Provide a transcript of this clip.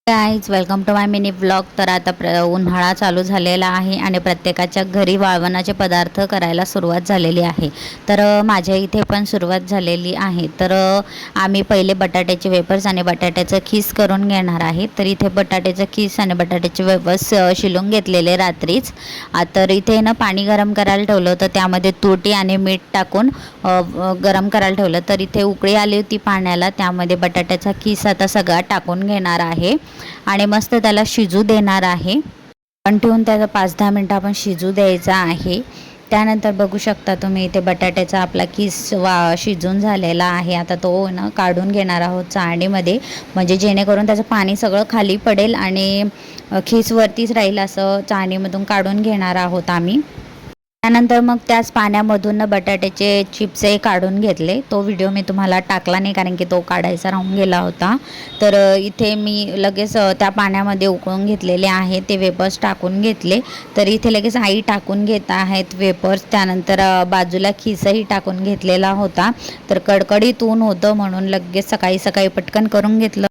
Guys welcome to my mini blog. तर आता उन्हाळा चालू झालेला आहे आणि प्रत्येकाच्या घरी वाळवणाचे पदार्थ करायला सुरुवात झालेली आहे. तर माझ्या इथे पण सुरुवात झालेली आहे. तर आम्ही पहिले बटाट्याचे वेफर्स आणि बटाट्याचं खीस करून घेणार आहे. तर इथे बटाट्याचं खीस आणि बटाट्याचे वेफर्स शिलून घेतलेले रात्रीच. तर इथे ना पाणी गरम करायला ठेवलं होतं, त्यामध्ये तुरटी आणि मीठ टाकून गरम करायला ठेवलं. तर इथे उकळी आली होती पाण्याला, त्यामध्ये बटाट्याचा खीस आता सगळा टाकून घेणार आहे आणि मस्त त्याला शिजू देणार आहे. पण ठेवून त्याला 5-10 मिनटं आपण शिजू द्यायचा आहे. त्यानंतर बघू शकता तुम्ही इथे बटाट्याचा आपला खीस शिजून झालेला आहे. आता तो ना काढून घेणार आहोत चाळणीमध्ये, म्हणजे जेणेकरून त्याचं पाणी सगळं खाली पडेल आणि खीस वरतीच राहील, असं चाळणीमधून काढून घेणार आहोत आम्ही. त्यानंतर मग त्याच पाण्यामधून बटाट्याचे चिप्सही काढून घेतले. तो व्हिडिओ मी तुम्हाला टाकला नाही कारण की तो काढायचा राहून गेला होता. तर इथे मी लगेच त्या पाण्यामध्ये उकळून घेतलेले आहे ते वेपर्स टाकून घेतले. तर इथे लगेच आई टाकून घेत आहेत वेपर्स. त्यानंतर बाजूला खिसही टाकून घेतलेला होता. तर कडकडीत ऊन होतं म्हणून लगेच सकाळी सकाळी पटकन करून घेतलं.